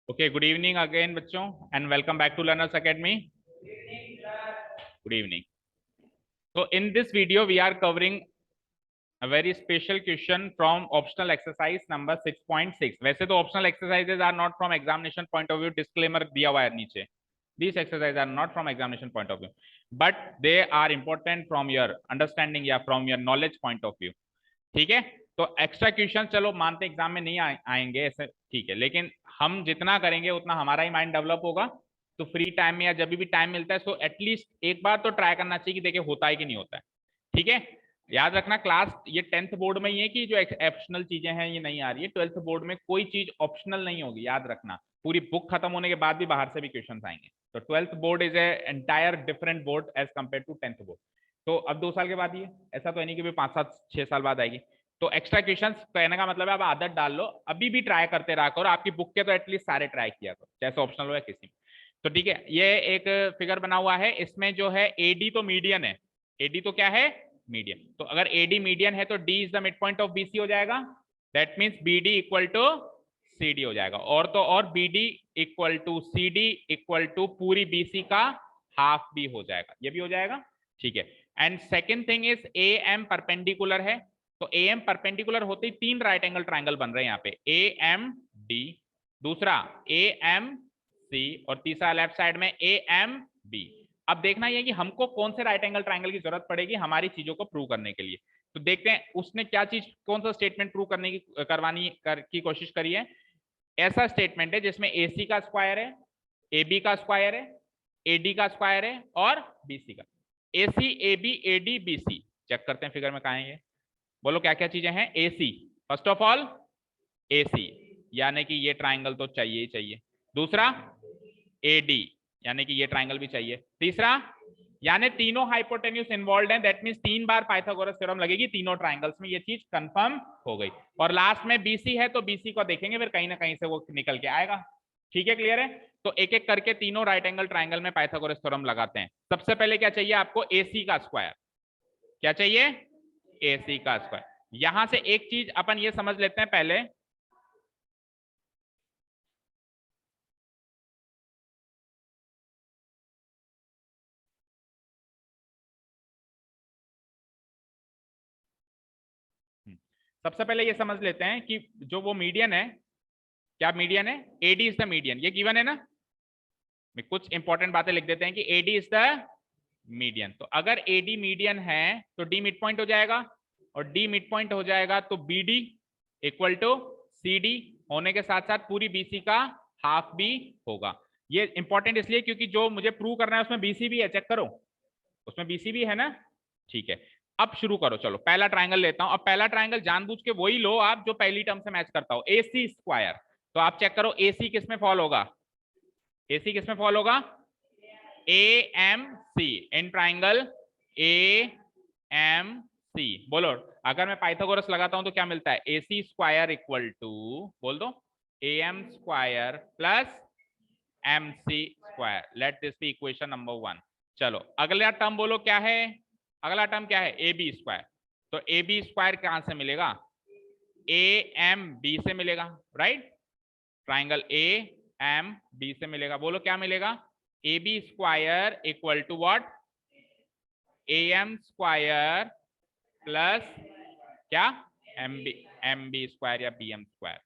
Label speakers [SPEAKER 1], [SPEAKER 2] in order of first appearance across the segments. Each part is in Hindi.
[SPEAKER 1] Okay, good evening again, बच्चों, and welcome back to Learners Academy. Good evening. So, in this video, we are covering a very special question from optional exercise number 6.6. वैसे तो optional exercises are not from examination point of view. Disclaimer दिया हुआ है नीचे. These exercises are not from examination point of view, but they are important from your understanding या from your knowledge point of view. ठीक है, तो एक्स्ट्रा क्वेश्चन चलो मानते एग्जाम में नहीं आएंगे ऐसे, ठीक है, लेकिन हम जितना करेंगे उतना हमारा ही माइंड डेवलप होगा। तो फ्री टाइम में या जब भी टाइम मिलता है, सो एटलीस्ट एक बार तो ट्राई करना चाहिए कि देखिए होता है कि नहीं होता है। ठीक है, याद रखना क्लास ये 10th बोर्ड में ही है कि जो ऑप्शनल चीजें हैं ये नहीं आ रही है। 12th बोर्ड में कोई चीज ऑप्शनल नहीं होगी, याद रखना। पूरी बुक खत्म होने के बाद भी बाहर से भी क्वेश्चन आएंगे। तो 12th board is a entire different board as compare to 10th board. तो अब 2 साल के बाद ही है, ऐसा तो है नहीं कि 5-7-6 साल बाद आएगी। तो एक्स्ट्रा क्वेश्चन कहने का मतलब है आप आदत डाल लो, अभी भी ट्राई करते रहा करो। आपकी बुक के तो एटलीस्ट सारे ट्राई किया करो, चाहे ऑप्शनल हो या किसी में। तो ठीक है, ये एक फिगर बना हुआ है, इसमें जो है एडी तो मीडियन है। एडी तो क्या है? मीडियन। तो अगर एडी मीडियन है तो D is the mid point of BC हो जाएगा। That means BD equal to CD हो जाएगा। और तो और BD equal to CD equal to पूरी बीसी का हाफ भी हो जाएगा, ये भी हो जाएगा। ठीक है, and second thing is A M perpendicular है। तो ए एम परपेंडिकुलर होते ही 3 राइट एंगल ट्राइंगल बन रहे हैं यहाँ पे, ए एम डी, दूसरा ए एम सी, और तीसरा लेफ्ट साइड में ए एम बी। अब देखना यह कि हमको कौन से राइट एंगल ट्राइंगल की जरूरत पड़ेगी हमारी चीजों को प्रूव करने के लिए। तो देखते हैं उसने क्या चीज, कौन सा स्टेटमेंट प्रूव करने की कोशिश करी है। ऐसा स्टेटमेंट है जिसमें ए सी का स्क्वायर है, ए बी का स्क्वायर है, ए डी का स्क्वायर है और बी सी का। A C, A B, A D, B C. Check करते हैं फिगर में कहा है ये। बोलो क्या क्या चीजें हैं। ए सी, फर्स्ट ऑफ ऑल ए सी, यानी कि ये ट्राइंगल तो चाहिए ही चाहिए। दूसरा ए डी, यानी कि ये ट्राइंगल भी चाहिए। तीसरा, यानी तीनों हाइपोटेन्यूज इन्वॉल्व हैं, that means 3 bar Pythagoras theorem लगेगी तीनों ट्राइंगल्स में, ये चीज कंफर्म हो गई। और लास्ट में बीसी है तो बीसी को देखेंगे, फिर कहीं ना कहीं से वो निकल के आएगा। ठीक है, क्लियर है। तो एक एक करके तीनों राइट एंगल ट्राइंगल में पाइथागोरस थ्योरम लगाते हैं। सबसे पहले क्या चाहिए आपको? एसी का स्क्वायर। क्या चाहिए? एसी का स्क्वायर। यहां से एक चीज अपन ये समझ लेते हैं पहले, सबसे पहले ये समझ लेते हैं कि जो वो मीडियन है, क्या मीडियन है? एडी इज द मीडियन, ये गिवन है ना। कुछ इंपॉर्टेंट बातें लिख देते हैं कि एडी इज द मीडियन। तो अगर एडी मीडियन है तो डी मिड पॉइंट हो जाएगा, और डी मिड पॉइंट हो जाएगा तो बीडी इक्वल टू सीडी होने के साथ साथ पूरी बीसी का हाफ भी होगा। ये इंपॉर्टेंट इसलिए क्योंकि जो मुझे प्रूव करना है उसमें बीसी भी है, चेक करो, उसमें बीसी भी है ना। ठीक है, अब शुरू करो। चलो पहला ट्राइंगल लेता हूं। अब पहला ट्राइंगल जानबूझ के वही लो आप जो पहली टर्म से मैच करता हो, एसी स्क्वायर। तो आप चेक करो एसी किस में फॉल होगा? एसी किस में फॉल होगा? A M C, in triangle A M C. बोलो, अगर मैं पाइथागोरस लगाता हूं तो क्या मिलता है? A C square equal to, बोल दो, A M square plus M C square. Let this be equation number 1। चलो अगला टर्म बोलो क्या है? अगला टर्म क्या है? A B square. तो ए बी स्क्वायर कहां से मिलेगा? ए एम बी से मिलेगा, right. Triangle A M B से मिलेगा। बोलो क्या मिलेगा? A B square equal to what? A M square plus क्या? एम बी स्क्वायर या बी एम स्क्वायर।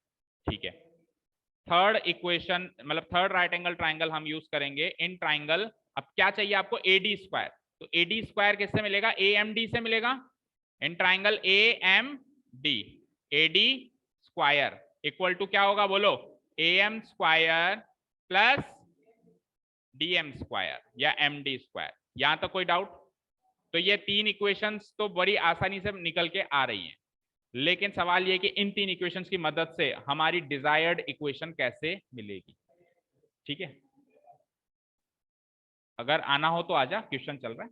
[SPEAKER 1] ठीक है, थर्ड इक्वेशन मतलब थर्ड राइट एंगल ट्राइंगल हम यूज करेंगे इन ट्राइंगल। अब क्या चाहिए आपको? AD square. तो एडी स्क्वायर किससे मिलेगा? ए एम डी से मिलेगा। In triangle A M D, AD square equal to क्या होगा? बोलो, A M square plus D M square या एम डी स्क्वायर। यहां तक कोई डाउट? तो ये 3 इक्वेशंस तो बड़ी आसानी से निकल के आ रही हैं, लेकिन सवाल ये कि इन 3 इक्वेशंस की मदद से हमारी डिजायर्ड इक्वेशन कैसे मिलेगी। ठीक है, अगर आना हो तो आजा, क्वेश्चन चल रहा है।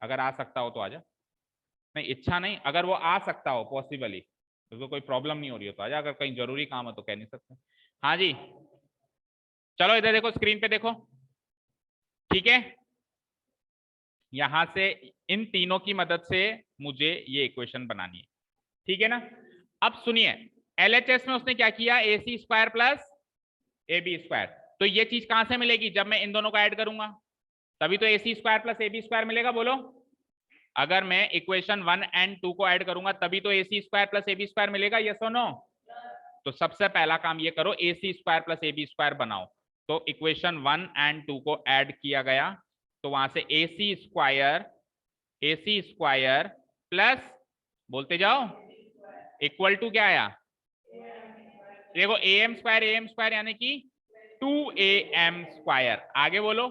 [SPEAKER 1] अगर आ सकता हो तो आजा, नहीं इच्छा नहीं, अगर वो आ सकता हो पॉसिबली तो कोई प्रॉब्लम नहीं हो रही हो तो आजा, अगर कहीं जरूरी काम है तो कह नहीं सकते। हाँ जी, चलो इधर देखो, स्क्रीन पे देखो। ठीक है, यहां से इन तीनों की मदद से मुझे ये इक्वेशन बनानी है। ठीक है ना। अब सुनिए, एलएचएस में उसने क्या किया? A C square plus A B square. तो ये चीज कहां से मिलेगी? जब मैं इन दोनों को ऐड करूंगा तभी तो A C square plus A B square मिलेगा। बोलो, अगर मैं इक्वेशन 1 एंड 2 को ऐड करूंगा तभी तो A C square plus A B square मिलेगा। यस और नो? तो सबसे पहला काम ये करो, A C square plus A B square बनाओ। तो इक्वेशन 1 एंड 2 को ऐड किया गया, तो वहां से ए सी स्क्वायर प्लस, बोलते जाओ, इक्वल टू क्या आया? देखो ए एम स्क्वायर यानी कि 2am स्क्वायर, आगे बोलो,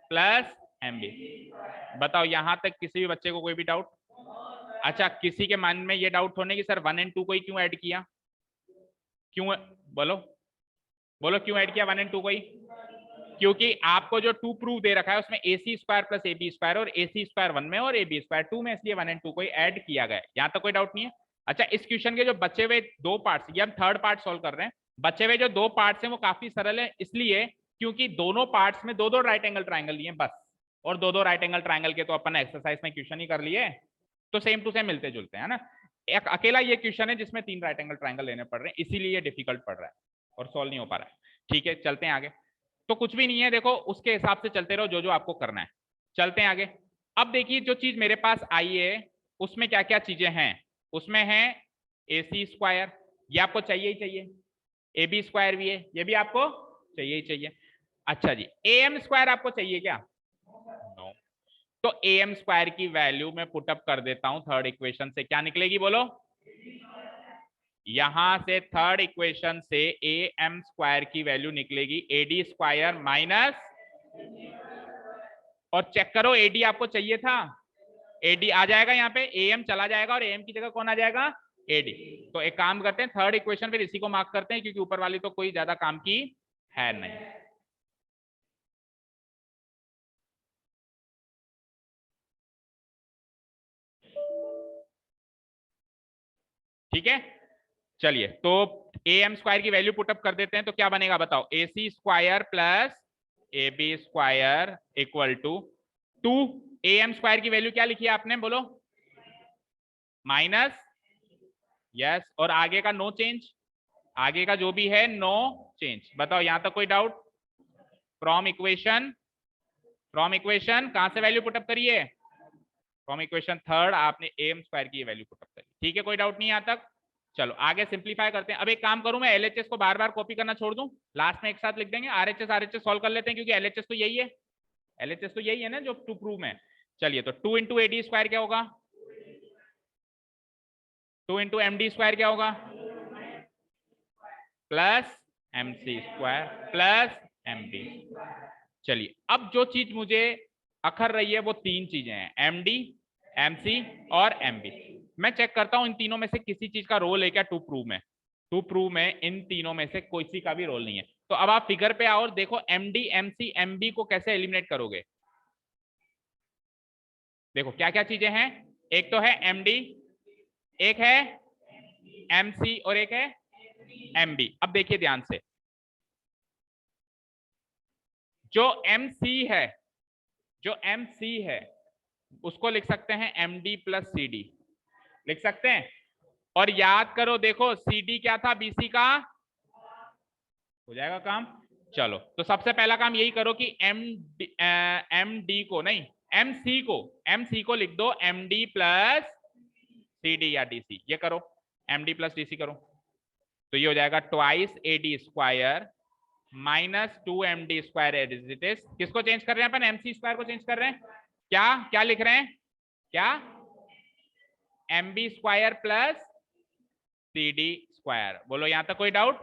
[SPEAKER 1] प्लस एम बी। बताओ यहां तक किसी भी बच्चे को कोई भी डाउट? अच्छा, किसी के मन में ये डाउट होने की सर 1 एंड 2 को ही क्यों ऐड किया? क्यों? बोलो बोलो, क्यों ऐड किया 1 एंड 2 को ही? क्योंकि आपको जो 2 प्रूव दे रखा है उसमें A C square plus A B square और ए सी स्क्वायर 1 में और ए बी स्क्वायर 2 में, इसलिए 1 एंड 2 को ही ऐड किया गया। यहां तक कोई डाउट नहीं है? अच्छा, इस क्वेश्चन के जो बचे हुए दो पार्ट्स, ये हम थर्ड पार्ट सोल्व कर रहे हैं, बचे हुए जो दो पार्ट्स हैं वो काफी सरल है, इसलिए क्योंकि दोनों पार्ट्स में दो दो राइट एंगल ट्राइंगल लिए बस, और दो दो राइट एंगल ट्राइंगल के तो अपन एक्सरसाइज में क्वेश्चन ही कर लिए, तो सेम टू सेम मिलते जुलते हैं ना। एक अकेला ये क्वेश्चन है जिसमें 3 राइट एंगल ट्राइंगल लेने पड़ रहे हैं, इसीलिए ये डिफिकल्ट पड़ रहा है और सॉल्व नहीं हो पा रहा है। ठीक है, चलते हैं आगे। तो कुछ भी नहीं है, देखो उसके हिसाब से चलते रहो, जो जो आपको करना है। चलते हैं आगे। अब देखिए, जो चीज मेरे पास आई है उसमें क्या क्या चीजें हैं। उसमें है ए सी स्क्वायर, ये आपको चाहिए ही चाहिए, ए बी स्क्वायर भी है, ये भी आपको चाहिए ही चाहिए। अच्छा जी, ए एम स्क्वायर आपको चाहिए क्या? नो। तो ए एम स्क्वायर की वैल्यू मैं पुटअप कर देता हूं थर्ड इक्वेशन से, क्या निकलेगी बोलो? यहां से थर्ड इक्वेशन से ए एम स्क्वायर की वैल्यू निकलेगी ए डी स्क्वायर माइनस, और चेक करो एडी आपको चाहिए था, एडी आ जाएगा यहाँ पे, ए एम चला जाएगा और ए एम की जगह कौन आ जाएगा? एडी। तो एक काम करते हैं, थर्ड इक्वेशन फिर इसी को मार्क करते हैं, क्योंकि ऊपर वाली तो कोई ज्यादा काम की है नहीं। ठीक है, चलिए, तो ए एम स्क्वायर की वैल्यू पुटअप कर देते हैं, तो क्या बनेगा बताओ? A C square plus A B square equal to 2, A M square की वैल्यू क्या लिखी है आपने, बोलो? माइनस, यस, और आगे का नो चेंज, आगे का जो भी है नो चेंज। बताओ यहां तक कोई डाउट? फ्रॉम इक्वेशन कहां से वैल्यू पुटअप करिए? फ्रॉम इक्वेशन थर्ड आपने ए एम स्क्वायर की वैल्यू पुटअप करी। ठीक है, कोई डाउट नहीं यहां तक? चलो आगे सिंप्लीफाई करते हैं। अब एक काम करूं, मैं एलएचएस को बार बार कॉपी करना छोड़ दूं, लास्ट में एक साथ लिख देंगे, आरएचएस सॉल्व कर लेते हैं, क्योंकि एलएचएस तो यही है, एलएचएस तो यही है ना जो टू प्रूव में। चलिए, तो 2 इंटू एडी स्क्वायर क्या होगा? 2 इंटू एमडी स्क्वायर क्या होगा? Plus M C square plus M D. चलिए, अब जो चीज मुझे अखर रही है वो 3 चीजें हैं, एम डी, एम सी और एम बी। मैं चेक करता हूं इन तीनों में से किसी चीज का रोल है क्या टू प्रूव में? टू प्रूव में इन तीनों में से कोई सी का भी रोल नहीं है। तो अब आप फिगर पे आओ और देखो M D, M C, M B को कैसे एलिमिनेट करोगे। देखो क्या क्या चीजें हैं, एक तो है एम डी, एक है एम सी और एक है एम बी। अब देखिए ध्यान से, जो एम सी है, जो एम सी है उसको लिख सकते हैं M D plus C D, लिख सकते हैं। और याद करो, देखो सी डी क्या था? बीसी का, हो जाएगा काम। चलो, तो सबसे पहला काम यही करो कि एम डी को नहीं, एम सी को लिख दो M D plus C D या डीसी, ये करो, एम डी प्लस डीसी करो, तो ये हो जाएगा twice A D square minus 2 M D square as it is. किसको चेंज कर रहे हैं अपन? एम सी स्क्वायर को चेंज कर रहे हैं। क्या क्या लिख रहे हैं? क्या? M B square plus C D square. बोलो यहां तक कोई डाउट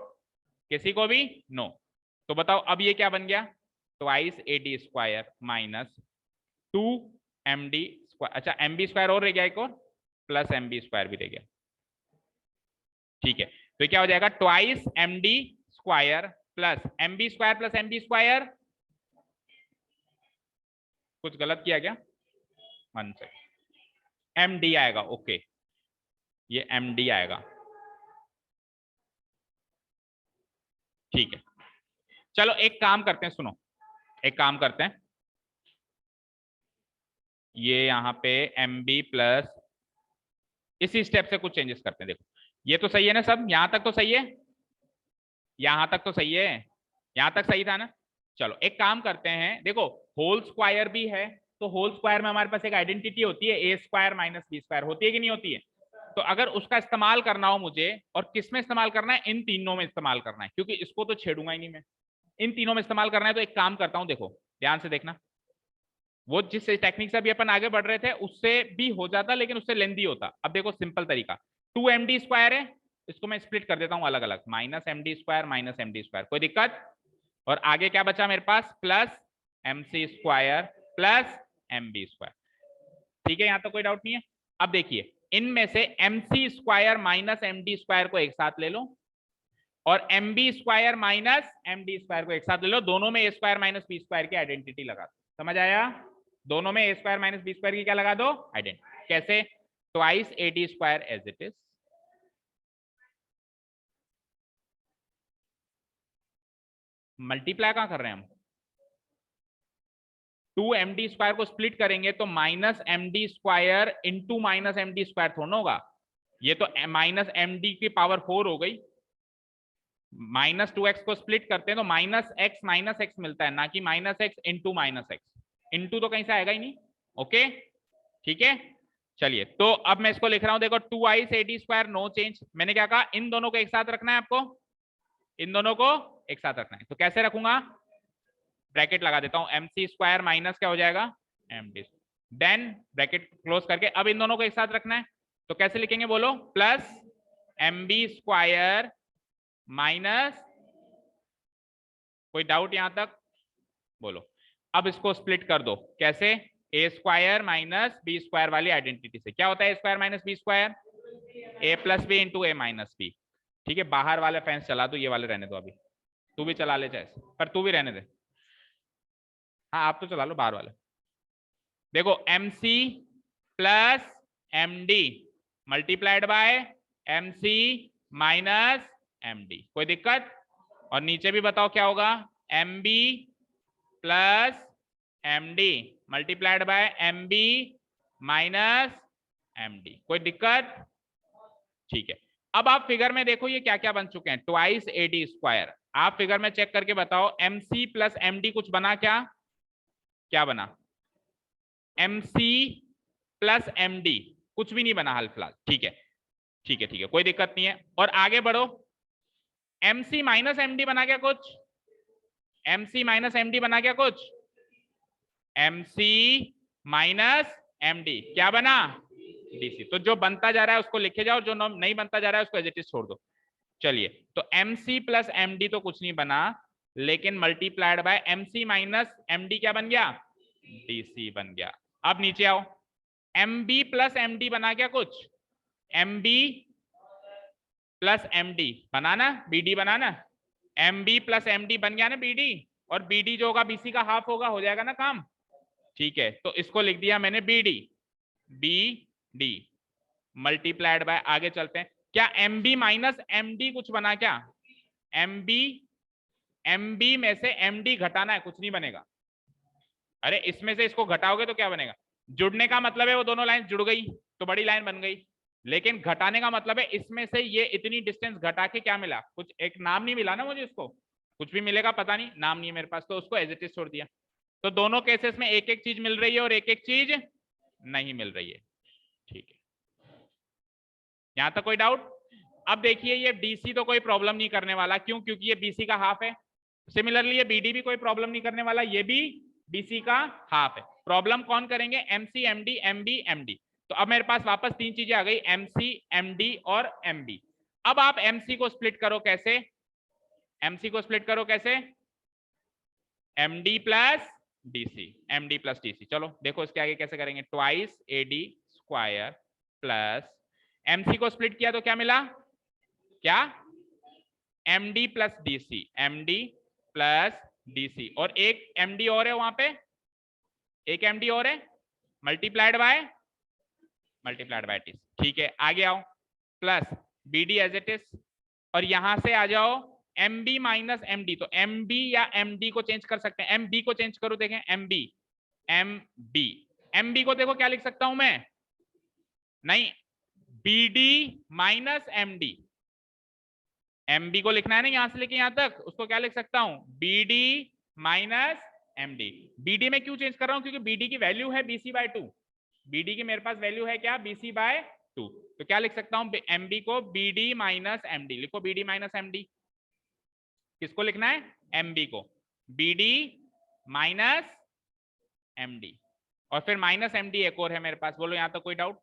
[SPEAKER 1] किसी को भी? नो। तो बताओ अब ये क्या बन गया? Twice A D square minus 2 M D square, अच्छा एम बी स्क्वायर और रह गया एक और, प्लस एम बी स्क्वायर भी रह गया। ठीक है, तो क्या हो जाएगा? Twice M D square plus M B square plus M B square. कुछ गलत किया क्या? 1 सेकंड, एम डी आएगा, ओके, ये एम डी आएगा। ठीक है, चलो एक काम करते हैं, सुनो, एक काम करते हैं, ये यहाँ पे एम बी प्लस, इसी स्टेप से कुछ चेंजेस करते हैं। देखो ये तो सही है ना सब, यहां तक तो सही है, यहां तक तो सही है, यहां तक सही था ना। चलो एक काम करते हैं, देखो होल स्क्वायर भी है, तो होल स्क्वायर में हमारे पास एक आइडेंटिटी होती है ए स्क्वायर माइनस बी स्क्वायर, होती है कि नहीं होती है। तो अगर उसका इस्तेमाल करना हो मुझे, और किस में इस्तेमाल करना है, इन तीनों में इस्तेमाल करना है, क्योंकि इसको तो छेड़ूंगा ही नहीं मैं, इन तीनों में इस्तेमाल करना है। तो एक काम करता हूं, देखो ध्यान से देखना, वो जिस टेक्निक से अभी अपन आगे बढ़ रहे थे उससे भी हो जाता, लेकिन उससे लेंदी होता। अब देखो सिंपल तरीका, 2md स्क्वायर है, इसको मैं स्प्लिट कर देता हूं अलग अलग, minus MD square minus MD square, कोई दिक्कत। और आगे क्या बचा मेरे पास, plus MC square plus MB square. ठीक है, यहां तो कोई डाउट नहीं है। अब देखिए इनमें से MC square minus MD square को एक साथ ले लो, और MB square minus MD square को एक साथ ले लो, दोनों में A square minus B square की आइडेंटिटी लगा दो। समझ आया, दोनों में A square minus B square की क्या लगा दो, आइडेंटिटी। कैसे, twice A D square as it is, multiply कहां कर रहे हैं हम, 2md स्क्वायर को स्प्लिट करेंगे तो minus MD square into minus MD square थोड़ा होगा, ये तो माइनस एमडी की पावर 4 हो गई। माइनस 2x को स्प्लिट करते हैं तो माइनस एक्स मिलता है, ना कि minus x into minus x, into तो कहीं से आएगा ही नहीं। ओके ठीक है, चलिए तो अब मैं इसको लिख रहा हूं, देखो 2i A D square no change. मैंने क्या कहा, इन दोनों को एक साथ रखना है आपको, इन दोनों को एक साथ रखना है, तो कैसे रखूंगा, ब्रैकेट लगा देता हूं, एमसी स्क्वायर माइनस क्या हो जाएगा, एमडी, देन ब्रैकेट क्लोज करके अब इन दोनों को एक साथ रखना है, तो कैसे लिखेंगे बोलो, प्लस एमबी स्क्वायर माइनस, कोई डाउट यहां तक, बोलो। अब इसको स्प्लिट कर दो, कैसे, ए स्क्वायर माइनस बी स्क्वायर वाली आइडेंटिटी से, क्या होता है ए स्क्वायर माइनस बी स्क्वायर, ए प्लस बी इंटू ए माइनस बी। ठीक है, बाहर वाले फैंस चला दो, ये वाले रहने दो, अभी तू भी चला ले चाहे, पर तू भी रहने दे, हाँ आप तो चला लो बाहर वाले। देखो M C plus M D multiplied by M C minus M D, कोई दिक्कत। और नीचे भी बताओ क्या होगा, M B plus M D multiplied by M B minus M D, कोई दिक्कत। ठीक है, अब आप फिगर में देखो ये क्या क्या बन चुके हैं, ट्वाइस ए डी स्क्वायर। आप फिगर में चेक करके बताओ, M C plus M D कुछ बना क्या, क्या बना, MC प्लस MD कुछ भी नहीं बना हाल फिलहाल। ठीक है ठीक है ठीक है, कोई दिक्कत नहीं है। और आगे बढ़ो, MC माइनस MD बना क्या कुछ, MC माइनस MD बना क्या कुछ, MC माइनस MD क्या बना, DC। तो जो बनता जा रहा है उसको लिखे जाओ, जो नहीं बनता जा रहा है उसको एज इट इज छोड़ दो। चलिए तो MC प्लस MD तो कुछ नहीं बना, लेकिन multiplied by MC minus MD क्या बन गया, DC बन गया। अब नीचे आओ, MB प्लस MD बना क्या कुछ, MB प्लस MD बनाना, BD बनाना, MB प्लस MD बन गया ना BD, और BD जो होगा BC का हाफ होगा, हो जाएगा ना काम। ठीक है, तो इसको लिख दिया मैंने BD मल्टीप्लाइड बाय, आगे चलते हैं, क्या MB माइनस MD कुछ बना क्या, MB में से MD घटाना है, कुछ नहीं बनेगा। अरे इसमें से इसको घटाओगे तो क्या बनेगा, जुड़ने का मतलब है वो दोनों लाइन जुड़ गई तो बड़ी लाइन बन गई, लेकिन घटाने का मतलब है इसमें से ये इतनी डिस्टेंस घटा के क्या मिला, कुछ एक नाम नहीं मिला ना मुझे, इसको कुछ भी मिलेगा पता नहीं, नाम नहीं है मेरे पास, तो उसको एज इट इज छोड़ दिया। तो दोनों केसेस में एक एक चीज मिल रही है और एक एक चीज नहीं मिल रही है। ठीक है, यहां तक कोई डाउट। अब देखिए ये BC तो कोई प्रॉब्लम नहीं करने वाला, क्यों, क्योंकि ये BC का हाफ है। सिमिलरली ये BD भी कोई प्रॉब्लम नहीं करने वाला, ये भी BC का हाफ है। प्रॉब्लम कौन करेंगे, MC MD MB MD। तो अब मेरे पास वापस तीन चीजें आ गई, MC MD और MB। अब आप MC को स्प्लिट करो, कैसे, MC को स्प्लिट करो कैसे, MD plus DC, MD plus DC। चलो देखो इसके आगे कैसे करेंगे, twice AD square plus, MC को स्प्लिट किया तो क्या मिला, क्या, MD plus DC, MD plus DC, और एक MD और है वहां पे, एक MD और है, मल्टीप्लाइड बाय TC। ठीक है, आगे आओ, plus BD as it is, और यहां से आ जाओ MB माइनस MD। तो MB या MD को चेंज कर सकते हैं, MB को चेंज करो, देखें MB को देखो क्या लिख सकता हूं मैं, नहीं, BD minus MD, M B को लिखना है ना यहां से लेके यहां तक, उसको क्या लिख सकता हूं, B D minus M D. B D में क्यों चेंज कर रहा हूं, क्योंकि बी डी की वैल्यू है B C by two, B D की मेरे पास वैल्यू है क्या, बी सी बाय टू। तो क्या लिख सकता हूं, एम बी को B D minus M D लिखो, B D minus M D. किसको लिखना है, एम बी को, B D minus M D, और फिर माइनस एम डी एक और है मेरे पास, बोलो यहां तक कोई doubt,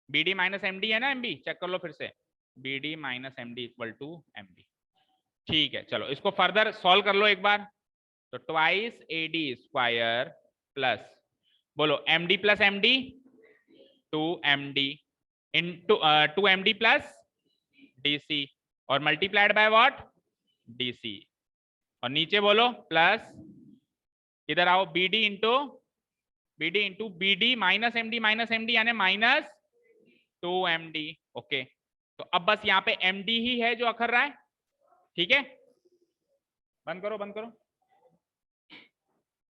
[SPEAKER 1] B D minus M D है ना, एम बी चेक कर लो फिर से, B D minus M D equal to M B. ठीक है, चलो इसको फर्दर सॉल्व कर लो एक बार। तो twice A D square plus, बोलो M D plus M D, two M D into two M D plus D C, और multiplied by what, D C, और नीचे बोलो प्लस, इधर आओ, B D into B D minus M D यानी minus two M D. Okay, तो अब बस यहाँ पे एम डी ही है जो अखर रहा है, ठीक है। बंद करो, बंद करो,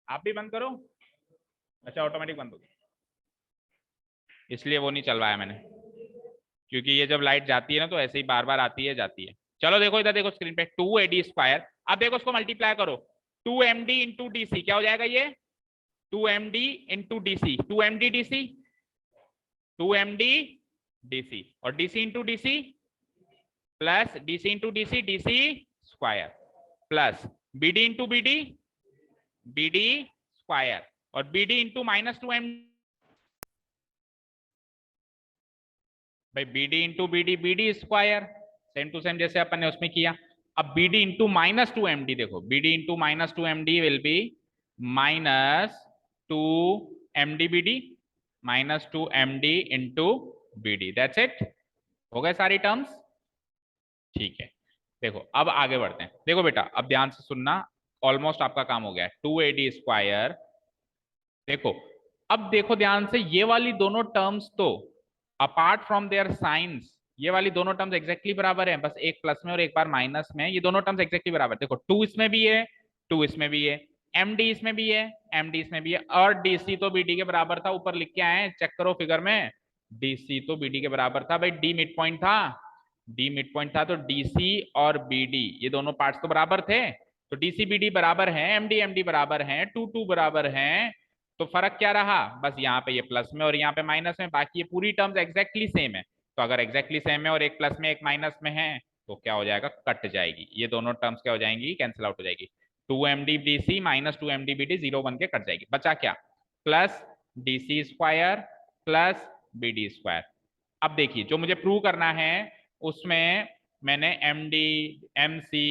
[SPEAKER 1] आप भी बंद करो। अच्छा ऑटोमेटिक बंद हो गया, इसलिए वो नहीं चल रहा है मैंने, क्योंकि ये जब लाइट जाती है ना तो ऐसे ही बार बार आती है जाती है। चलो देखो इधर देखो स्क्रीन पे, टू ए डी स्क्वायर, अब देखो उसको मल्टीप्लाई करो, two M D into D C, क्या हो जाएगा ये, two M D into D C, two M D D C, two M D D C, और D C into D C plus D C into D C square, plus B D into B D square, और B D into minus two M, भाई B D into B D square, same to same जैसे अपन ने उसमें किया। अब B D into minus two M D, देखो B D into minus two M D will be minus two M D B D, minus two M D into B D, that's it, हो गए सारी टर्म्स, ठीक है। देखो अब आगे बढ़ते हैं, देखो बेटा अब ध्यान से सुनना, ऑलमोस्ट आपका काम हो गया है, टू ए डी स्क्वायर, देखो अब देखो ध्यान से, ये वाली दोनों टर्म्स तो अपार्ट फ्रॉम देयर साइंस, ये वाली दोनों टर्म्स एग्जैक्टली बराबर है, बस एक प्लस में और एक बार माइनस में, ये दोनों टर्म्स एग्जैक्टली बराबर, देखो टू इसमें भी है, टू इसमें भी है, एम डी इसमें भी है, एम डी इसमें भी है, और डी सी तो बी डी के बराबर था, ऊपर लिख के आए चेक करो फिगर में, डी सी तो बी डी के बराबर था, भाई डी मिड पॉइंट था, डी मिड पॉइंट था, तो डी सी और बी डी ये दोनों पार्ट्स तो बराबर थे, तो डी सी बी डी बराबर है, एम डी बराबर है, टू टू बराबर है, तो फर्क क्या रहा, बस यहाँ पे ये प्लस में और यहाँ पे माइनस में, बाकी ये पूरी टर्म्स एग्जैक्टली सेम है। तो अगर एग्जैक्टली सेम है और एक प्लस में एक माइनस में है तो क्या हो जाएगा, कट जाएगी, ये दोनों टर्म्स क्या हो जाएंगी, कैंसिल आउट हो जाएगी, two M D D C minus two M D B D, zero बन के कट जाएगी, बचा क्या, plus D C square plus B D square. अब देखिए जो मुझे प्रूव करना है उसमें मैंने एम डी एम सी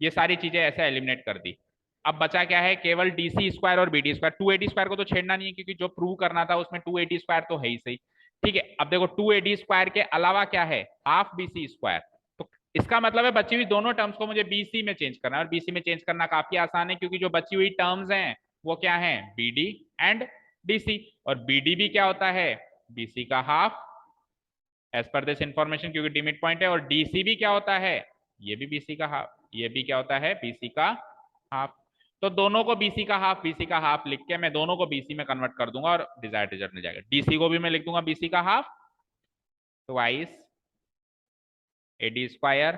[SPEAKER 1] ये सारी चीजें ऐसे एलिमिनेट कर दी, अब बचा क्या है, केवल डी सी स्क्वायर और B D square, two A D square को तो छेड़ना नहीं है क्योंकि जो प्रूव करना था उसमें टू ए डी स्क्वायर तो है ही सही, ठीक है। अब देखो टू ए डी स्क्वायर के अलावा क्या है, हाफ बी सी स्क्वायर, तो इसका मतलब है बची हुई दोनों टर्म्स को मुझे बी सी में चेंज करना है, और बी सी में चेंज करना काफी आसान है क्योंकि जो बची हुई टर्म्स हैं वो क्या है, B D and D C, और बी डी भी क्या होता है, बी सी का half as per this information, क्योंकि डी मिड पॉइंट है, और डी सी भी क्या होता है, ये भी बीसी का हाफ, ये भी क्या होता है, बीसी का हाफ, तो दोनों को बीसी का हाफ लिख के मैं दोनों को बीसी में कन्वर्ट कर दूंगा और डिजायर्ड रिजल्ट मिल जाएगा। डीसी को भी मैं लिख दूंगा बीसी का half, twice AD square,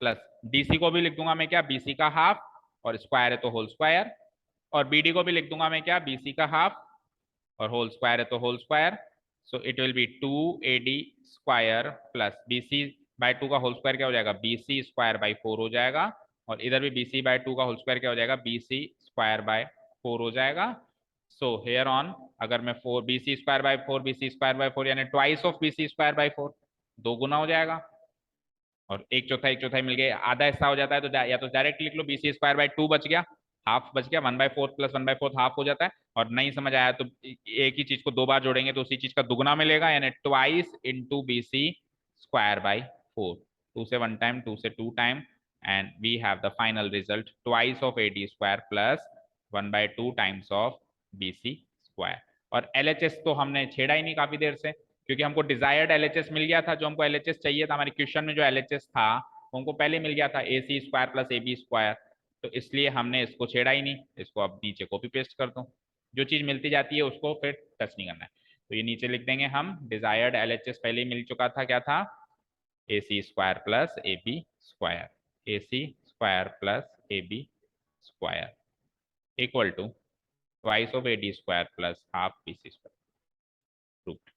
[SPEAKER 1] plus DC को भी लिख दूंगा मैं क्या, बीसी का हाफ, और स्क्वायर है तो होल स्क्वायर, और बीडी को भी लिख दूंगा मैं क्या, बीसी का हाफ, और होल स्क्वायर है तो whole square, so it will be two A D square plus BC by two का होल स्क्वायर क्या हो जाएगा, बीसी स्क्वायर बाय फोर हो जाएगा, और इधर भी बीसी बाय टू का होल स्क्वायर क्या हो जाएगा, बीसी स्क्वायर बाय फोर हो जाएगा। सो हेयर ऑन अगर मैं four BC square by four यानी twice of BC square by four, दो गुना हो जाएगा, और एक चौथाई मिल गया, आधा हिस्सा हो जाता है, तो या तो डायरेक्ट लिख लो बीसी स्क्वायर बाय टू बच गया, हाफ बच गया, one by fourth plus one by fourth half हो जाता है, और नहीं समझ आया तो एक ही चीज को दो बार जोड़ेंगे तो उसी चीज का दुगुना मिलेगा, यानी twice into BC square by four, two से वन टाइम, टू से two time, and we have the final result twice of A D square plus one by two times of BC square. और एलएचएस तो हमने छेड़ा ही नहीं काफी देर से, क्योंकि हमको डिजायर्ड एलएचएस मिल गया था, जो हमको एलएचएस चाहिए था, हमारे क्वेश्चन में जो एलएचएस था वो हमको पहले मिल गया था, A C square plus A B square, तो इसलिए हमने इसको छेड़ा ही नहीं, इसको अब नीचे कॉपी पेस्ट कर दो, जो चीज मिलती जाती है उसको फिर टच नहीं करना है, तो ये नीचे लिख देंगे हम, डिजायर्ड एलएचएस पहले ही मिल चुका था, क्या था, AC square plus AB square, AC square plus AB square equal to twice of AD square plus half BC square. Proved.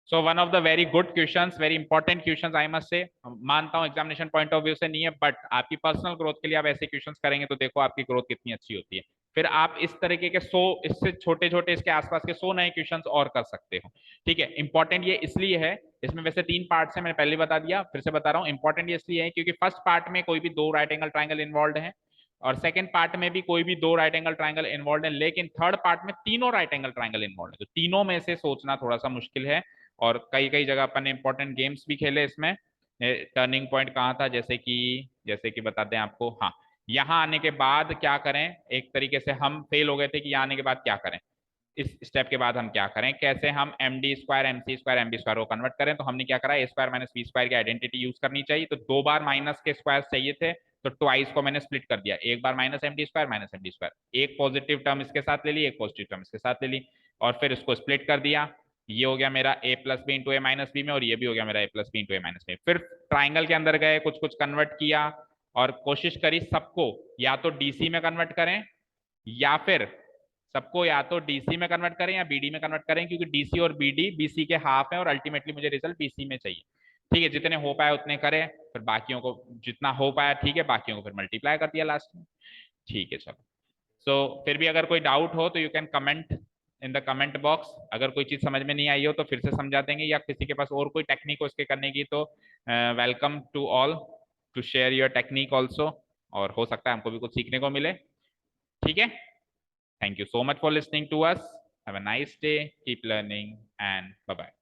[SPEAKER 1] So one of the very good questions, very important questions I must say. मानता हूं एग्जामिनेशन पॉइंट ऑफ व्यू से नहीं है, बट आपकी पर्सनल ग्रोथ के लिए आप ऐसे क्वेश्चंस करेंगे तो देखो आपकी ग्रोथ कितनी अच्छी होती है। फिर आप इस तरीके के 100, इससे छोटे छोटे इसके आसपास के 100 नए क्वेश्चंस और कर सकते हो। ठीक है, इंपॉर्टेंट ये इसलिए है, इसमें वैसे 3 पार्ट्स है, मैंने पहले बता दिया, फिर से बता रहा हूँ। इंपॉर्टेंट ये इसलिए है क्योंकि फर्स्ट पार्ट में कोई भी 2 राइट एंगल ट्राइंगल इन्वॉल्व है, और सेकंड पार्ट में भी कोई भी 2 राइट एंगल ट्राइंगल इन्वॉल्व है, लेकिन थर्ड पार्ट में तीनों राइट एंगल ट्राइंगल इन्वॉल्व है। तो तीनों में से सोचना थोड़ा सा मुश्किल है, और कई कई जगह अपन ने इंपॉर्टेंट गेम्स भी खेले इसमें। टर्निंग पॉइंट कहाँ था, जैसे कि बताते हैं आपको। हाँ, यहाँ आने के बाद क्या करें, एक तरीके से हम फेल हो गए थे कि यहाँ आने के बाद क्या करें, इस स्टेप के बाद हम क्या करें, कैसे हम M D square, M C square, M B square को कन्वर्ट करें। तो हमने क्या करा, A square minus B square की आइडेंटिटी यूज करनी चाहिए। तो 2 बार माइनस के स्क्वायर चाहिए थे, तो ट्वाइस को मैंने स्प्लिट कर दिया। एक बार minus M D square minus M D square, एक पॉजिटिव टर्म इसके साथ ले ली, एक पॉजिटिव टर्म इसके साथ ले ली, और फिर इसको स्प्लिट कर दिया। ये हो गया मेरा ए प्लस बी इंटू ए माइनस बी में, और ये भी हो गया मेरा ए प्लस बी इंटू ए माइनस बी। फिर ट्राइंगल के अंदर गए, कुछ कुछ कन्वर्ट किया, और कोशिश करी सबको या तो डीसी में कन्वर्ट करें, या तो डीसी में कन्वर्ट करें या बीडी में कन्वर्ट करें, क्योंकि डीसी और बीडी बीसी के हाफ है, और अल्टीमेटली मुझे रिजल्ट बीसी में चाहिए। ठीक है, जितने हो पाए उतने करें, फिर बाकियों को जितना हो पाया, ठीक है, बाकियों को फिर मल्टीप्लाई कर दिया लास्ट में। ठीक है, चलो। सो फिर भी अगर कोई डाउट हो तो you can comment in the comment box. अगर कोई चीज समझ में नहीं आई हो तो फिर से समझा देंगे, या किसी के पास और कोई टेक्निक हो इसके करने की, तो welcome to all to share your technique also, और हो सकता है हमको भी कुछ सीखने को मिले। ठीक है, thank you so much for listening to us. Have a nice day, keep learning, and bye bye.